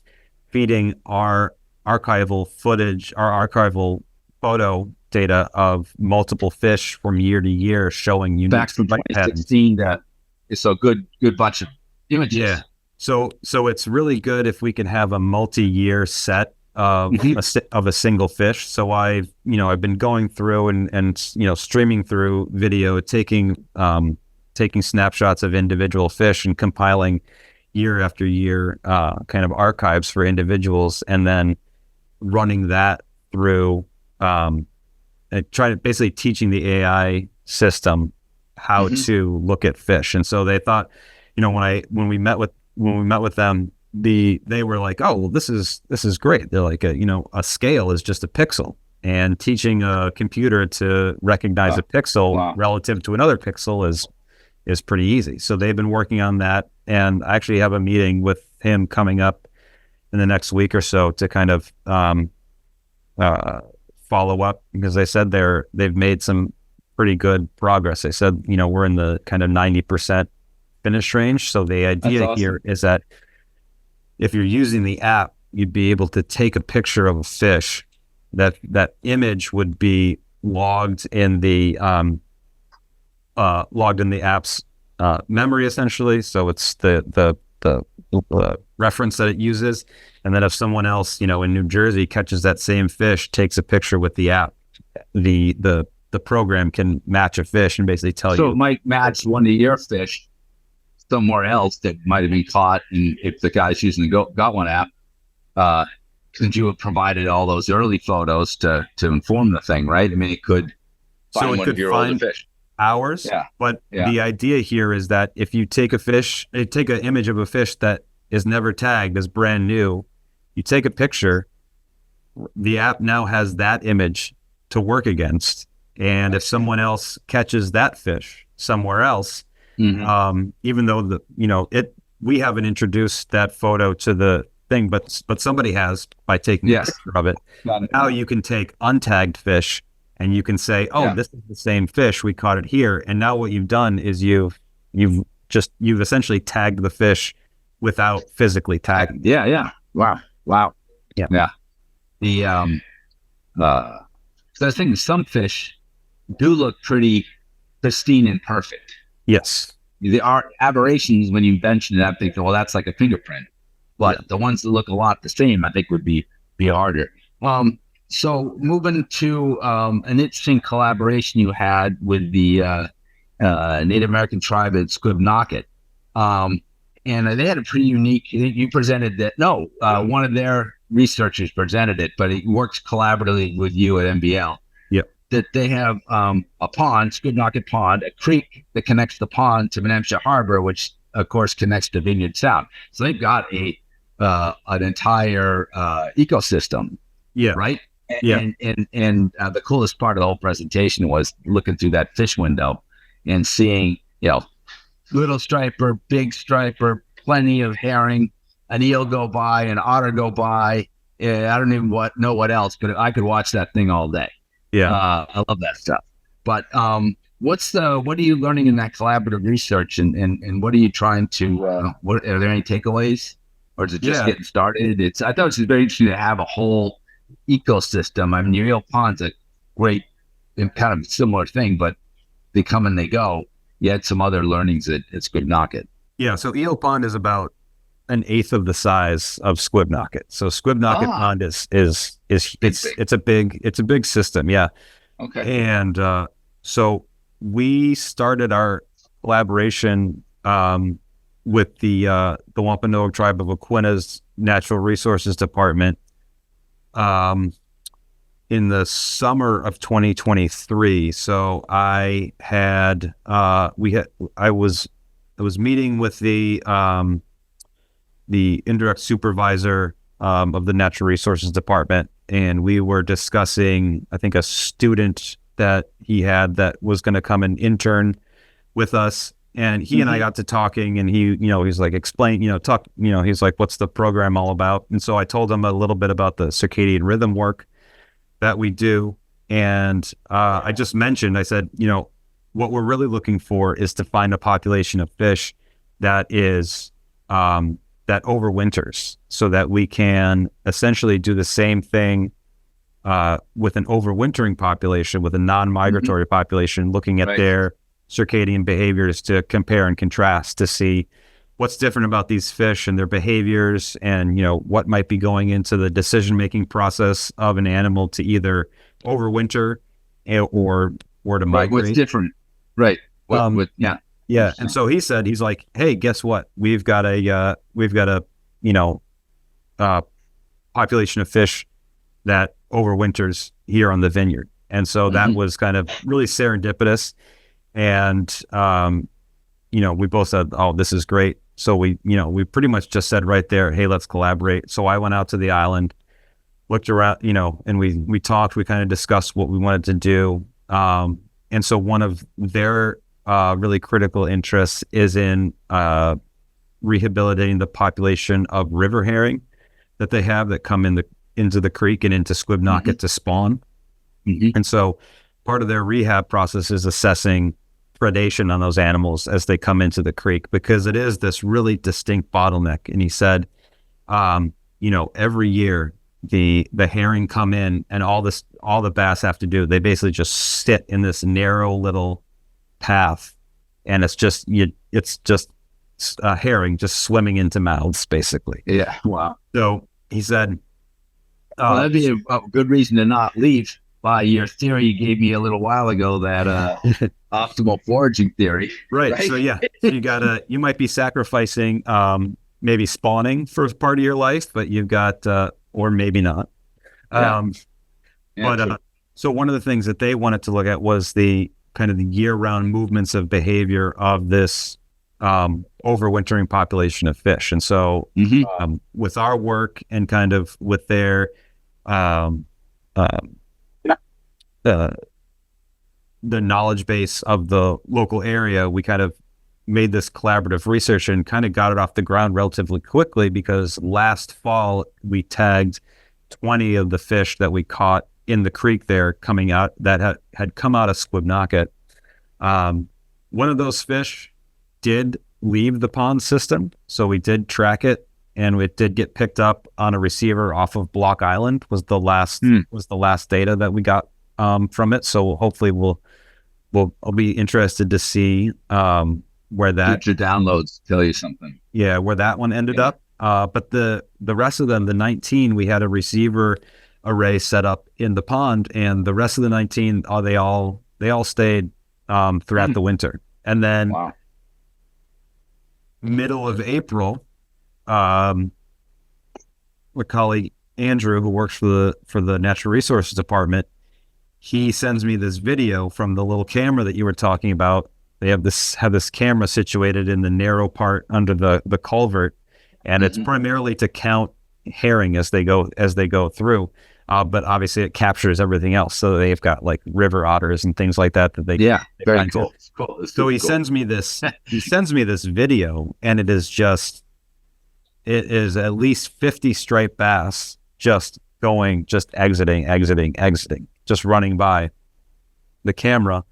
feeding our archival footage, our archival photo data of multiple fish from year to year, showing unique
back from 2016 that it's a good bunch of images.
Yeah. So it's really good if we can have a multi-year set of a single fish. So I've been going through and streaming through video, taking snapshots of individual fish and compiling year after year kind of archives for individuals, and then running that through basically teaching the AI system how to look at fish. And so they thought, when we met with them, they were like, oh, well, this is great. They're like, a scale is just a pixel, and teaching a computer to recognize a pixel relative to another pixel is pretty easy. So they've been working on that, and I actually have a meeting with him coming up in the next week or so to kind of follow up, because they said they've made some pretty good progress. They said, we're in the kind of 90% finish range. So the idea here is that if you're using the app, you'd be able to take a picture of a fish. That image would be logged in the app's memory, essentially. So it's the reference that it uses. And then if someone else, in New Jersey catches that same fish, takes a picture with the app, the program can match a fish and basically tell you.
So it might match one of your fish somewhere else that might have been caught. And if the guy's using the Got One app, since you have provided all those early photos to inform the thing, right? I mean, it could find one of your older fish.
Ours, but the idea here is that if you take an image of a fish that is never tagged, as brand new, you take a picture, the app now has that image to work against. And if someone else catches that fish somewhere else, even though we haven't introduced that photo to thing, but somebody has by taking a picture of it. Now you can take untagged fish and you can say, oh, this is the same fish. We caught it here. And now what you've done is you've essentially tagged the fish without physically tagging.
Yeah. Wow. Yeah. The so I think some fish do look pretty pristine and perfect.
Yes.
There are aberrations when you mention it. I'm thinking, well, that's like a fingerprint. But the ones that look a lot the same, I think would be harder. So moving to an interesting collaboration you had with the Native American tribe at Squibnocket. And they had a pretty unique, you presented that, one of their researchers presented it, but it works collaboratively with you at NBL.
Yep.
That they have a pond, Squibnocket Pond, a creek that connects the pond to Menemsha Harbor, which of course connects to Vineyard Sound. So they've got an entire ecosystem.
Yeah.
Right. And the coolest part of the whole presentation was looking through that fish window and seeing, little striper, big striper, plenty of herring, an eel go by, an otter go by. I don't even know what else, but I could watch that thing all day.
Yeah.
I love that stuff. But what are you learning in that collaborative research, and what are you trying to? Are there any takeaways, or is it just getting started? I thought it was very interesting to have a whole ecosystem. I mean, your eel pond's a great and kind of similar thing, but they come and they go. You had some other learnings at Squibnocket.
Yeah, so eel pond is about 1/8 of the size of Squibnocket. So Squibnocket pond is it's a big system. Yeah.
Okay.
And so we started our collaboration with the Wampanoag tribe of Aquina's Natural Resources Department in the summer of 2023. So I was meeting with the indirect supervisor of the Natural Resources Department, and we were discussing, I think, a student that he had that was going to come and intern with us. And he and I got to talking, and he's like, he's like, what's the program all about? And so I told him a little bit about the circadian rhythm work that we do. And I just mentioned, I said, what we're really looking for is to find a population of fish that is, that overwinters, so that we can essentially do the same thing with an overwintering population, with a non-migratory population, looking at their circadian behaviors to compare and contrast to see what's different about these fish and their behaviors, and what might be going into the decision-making process of an animal to either overwinter or to migrate.
What's different, right?
Yeah. And so he said, he's like, hey, guess what? We've got a population of fish that overwinters here on the vineyard. And so that was kind of really serendipitous. And, we both said, oh, this is great. So we pretty much just said right there, hey, let's collaborate. So I went out to the island, looked around, and we talked, we kind of discussed what we wanted to do. And so one of their really critical interests is in rehabilitating the population of river herring that they have that come into the creek and into Squibnocket to spawn. And so part of their rehab process is assessing predation on those animals as they come into the creek, because it is this really distinct bottleneck. And he said, every year the herring come in, and all the bass have to do, they basically just sit in this narrow little path, and it's just a herring just swimming into mouths, basically.
Yeah. Wow.
So he said,
well, that'd be a good reason to not leave. By your theory you gave me a little while ago, that optimal foraging theory.
Right. So yeah, you might be sacrificing maybe spawning for part of your life, but you've got, or maybe not. So one of the things that they wanted to look at was the kind of the year-round movements of behavior of this overwintering population of fish. And so with our work and kind of with their the knowledge base of the local area, we kind of made this collaborative research and kind of got it off the ground relatively quickly, because last fall we tagged 20 of the fish that we caught in the creek there coming out that had come out of Squibnocket. One of those fish did leave the pond system, so we did track it, and it did get picked up on a receiver off of Block Island. Was the last data that we got from it. So hopefully I'll be interested to see where that
future downloads tell you something.
Yeah, where that one ended up. But the rest of them, the 19, we had a receiver array set up in the pond, and the rest of the 19, they all stayed throughout the winter. And then middle of April, my colleague Andrew, who works for the Natural Resources Department, he sends me this video from the little camera that you were talking about. They have this camera situated in the narrow part under the culvert, and it's primarily to count herring as they go through. But obviously it captures everything else. So they've got like river otters and things like that they
very cool. It's cool.
So he sends me this video, and it is at least 50 striped bass just exiting, just running by the camera.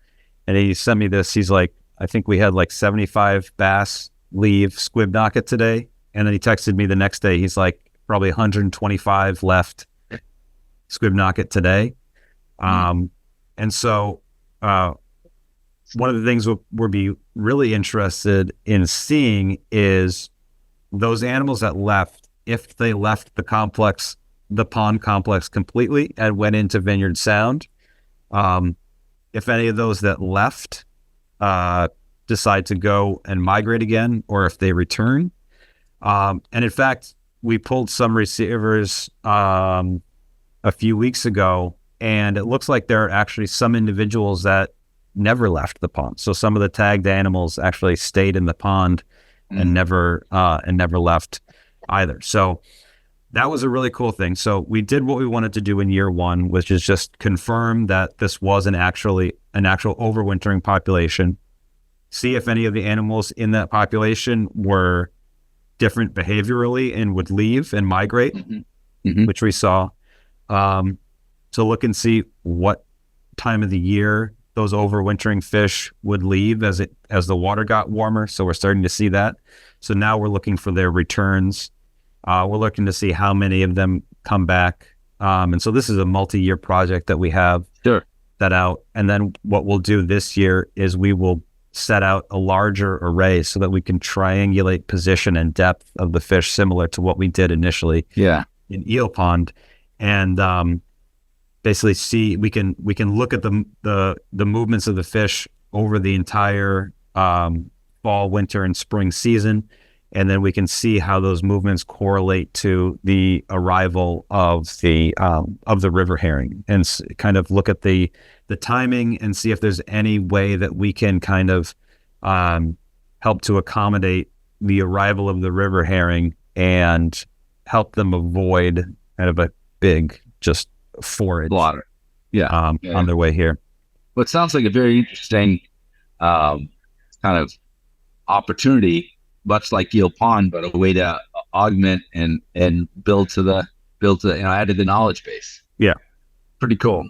And he sent me this. He's like, I think we had like 75 bass leave Squibnocket today. And then he texted me the next day. He's like, probably 125 left Squibnocket today. And so one of the things we'll be really interested in seeing is those animals that left, if they left the pond complex completely and went into Vineyard Sound. If any of those that left decide to go and migrate again, or if they return. And in fact, we pulled some receivers a few weeks ago, and it looks like there are actually some individuals that never left the pond. So some of the tagged animals actually stayed in the pond and never left either. So that was a really cool thing. So we did what we wanted to do in year one, which is just confirm that this was an actual overwintering population, see if any of the animals in that population were different behaviorally and would leave and migrate, which we saw. To look and see what time of the year those overwintering fish would leave as the water got warmer. So we're starting to see that. So now we're looking for their returns. We're looking to see how many of them come back. And so this is a multi-year project that we have set out. And then what we'll do this year is we will set out a larger array so that we can triangulate position and depth of the fish, similar to what we did initially in Eel Pond. And basically see, we can look at the movements of the fish over the entire fall, winter, and spring season. And then we can see how those movements correlate to the arrival of the river herring, and kind of look at the timing and see if there's any way that we can kind of help to accommodate the arrival of the river herring and help them avoid kind of a big just forage
slaughter
on their way here.
Well, it sounds like a very interesting kind of opportunity, much like Eel Pond, but a way to augment and build to add to the knowledge base.
Yeah.
Pretty cool.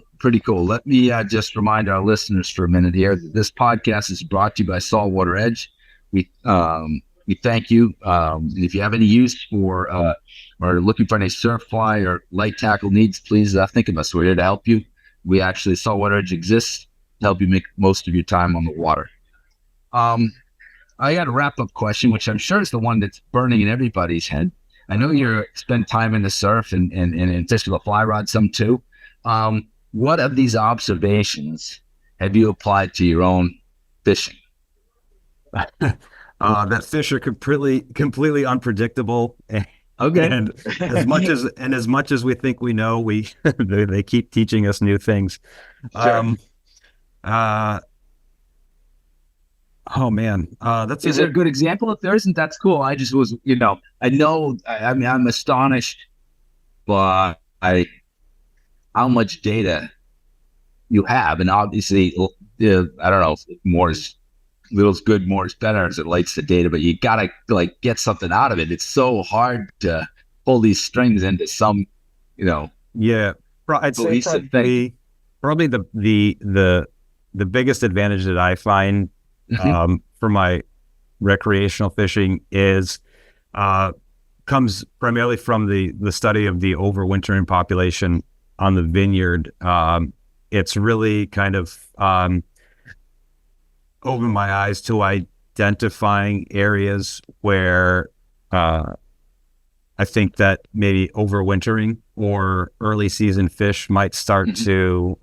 Let me just remind our listeners for a minute here that this podcast is brought to you by Saltwater Edge. We thank you. If you have any use for or looking for any surf fly or light tackle needs, please think of us. We're here to help you. Saltwater Edge exists to help you make most of your time on the water. I got a wrap-up question, which I'm sure is the one that's burning in everybody's head. I know you spend time in the surf and fish with a fly rod some too. What of these observations have you applied to your own fishing?
That fish are completely unpredictable.
Okay.
And as much as we think we know, they keep teaching us new things.
Sure.
Oh man,
is there a good example? If there isn't, that's cool. I just was, I'm astonished by how much data you have, and obviously, I don't know if more is little's good, more is better as it relates to data, but you gotta like get something out of it. It's so hard to pull these strings into some,
Yeah, I'd say probably the biggest advantage that I find for my recreational fishing is comes primarily from the study of the overwintering population on the vineyard. It's really kind of opened my eyes to identifying areas where I think that maybe overwintering or early season fish might start to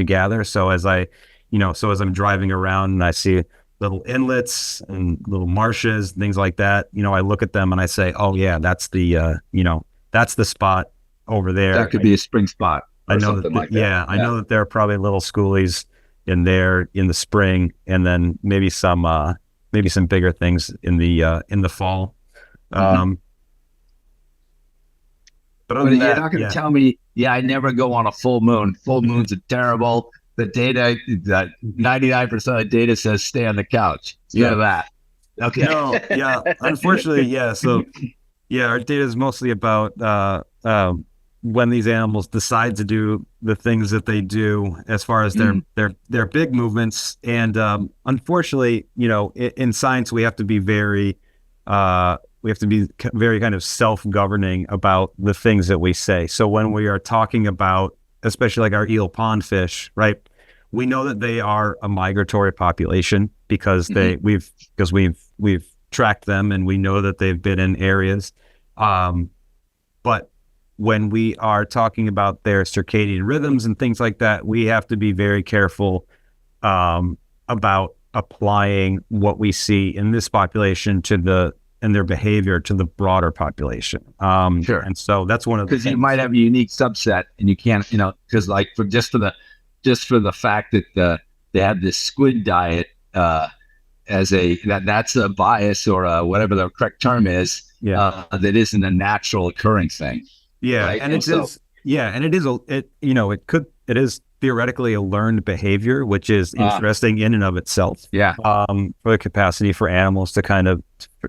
gather. So as I'm driving around and I see little inlets and little marshes, things like that, I look at them and I say, oh yeah, that's the spot over there.
That could be a spring spot.
I know that. Yeah, I know that there are probably little schoolies in there in the spring, and then maybe some bigger things in the fall.
But you're not going to tell me, I never go on a full moon. Full moons are terrible. The data, that 99% of the data says stay on the couch. You know that. Okay.
No, unfortunately, yeah. So, our data is mostly about when these animals decide to do the things that they do as far as their big movements. And unfortunately, in science, we have to be very kind of self-governing about the things that we say. So when we are talking about, especially like our eel pond fish, right? We know that they are a migratory population because we've tracked them and we know that they've been in areas. But when we are talking about their circadian rhythms and things like that, we have to be very careful about applying what we see in this population and their behavior to the broader population.
Sure.
And so that's one of the
things. Because you might have a unique subset and you can't, because like for the fact that they have this squid diet that's a bias or whatever the correct term is, that isn't a natural occurring thing.
Yeah. Right? And it is theoretically a learned behavior, which is interesting in and of itself.
Yeah.
For the capacity for animals to kind of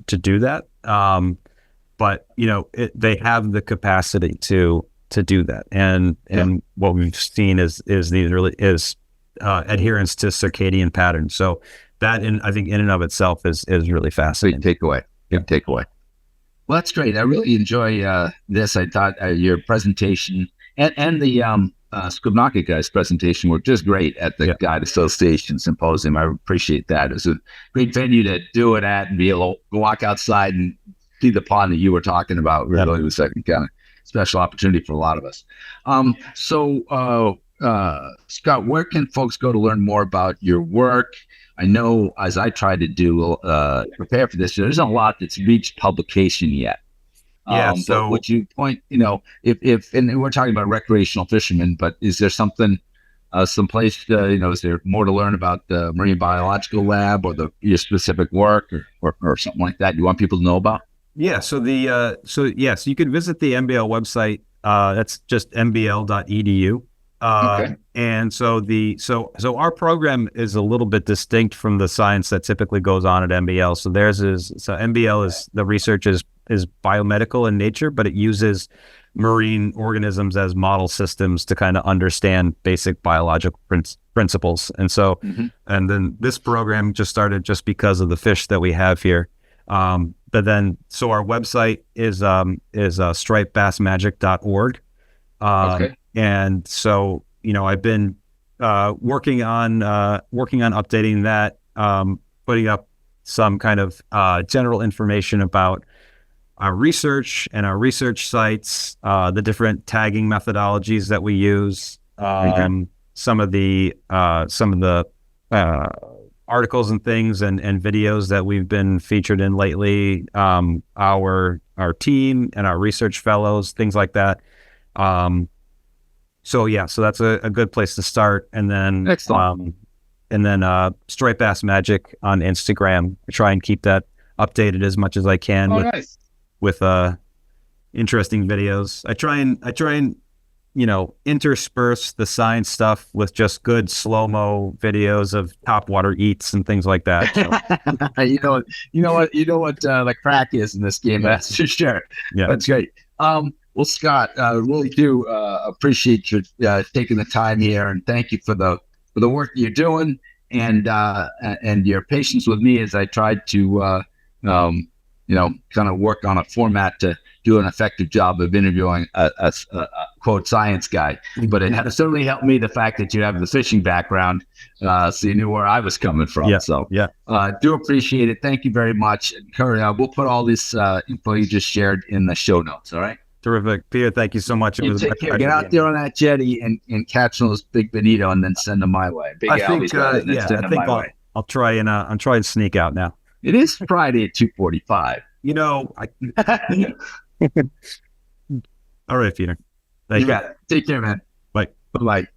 to do that. But they have the capacity to do that. And what we've seen is adherence to circadian patterns. So that I think in and of itself is really fascinating.
Big takeaway. Well, that's great. I really enjoy this. I thought your presentation and the Squibnocket guy's presentation were just great at the Guide Association Symposium. I appreciate that. It was a great venue to do it at and be able to walk outside and see the pond that you were talking about. Really was a kind of special opportunity for a lot of us. So, Scott, where can folks go to learn more about your work? I know as I tried to do prepare for this, there isn't a lot that's reached publication yet. So would you point, if and we're talking about recreational fishermen, but is there something, someplace, is there more to learn about the Marine Biological Lab or your specific work or something like that you want people to know about?
Yeah. So so you can visit the MBL website. That's just mbl.edu.
Okay.
And so our program is a little bit distinct from the science that typically goes on at MBL. So MBL is the research is biomedical in nature, but it uses marine organisms as model systems to kind of understand basic biological principles. And so, and then this program just started just because of the fish that we have here. But then, so our website is stripedbassmagic.org.
Okay.
And so, I've been working on updating that, putting up some kind of general information about our research and our research sites, the different tagging methodologies that we use, some of the articles and things and videos that we've been featured in lately, our team and our research fellows, things like that. So that's a good place to start. And then, Striped Bass Magic on Instagram. I try and keep that updated as much as I can with interesting videos. I try and intersperse the science stuff with just good slow-mo videos of topwater eats and things like that. So.
you know what the crack is in this game. That's for sure.
Yeah,
that's great. Well, Scott, really do appreciate you taking the time here, and thank you for the work you're doing and your patience with me as I tried to kind of work on a format to do an effective job of interviewing a quote science guy. But it has certainly helped me, the fact that you have the fishing background, so you knew where I was coming from.
Yeah.
So
yeah,
do appreciate it. Thank you very much. Kurt, we'll put all this info you just shared in the show notes. All right.
Terrific, Peter. Thank you so much.
You take care. Get out there on that jetty and catch those big bonito, and then send them my way.
I think I'll try and sneak out now.
It is Friday at 2:45.
All right, Peter. Thank you.
Take care, man.
Bye.
Bye.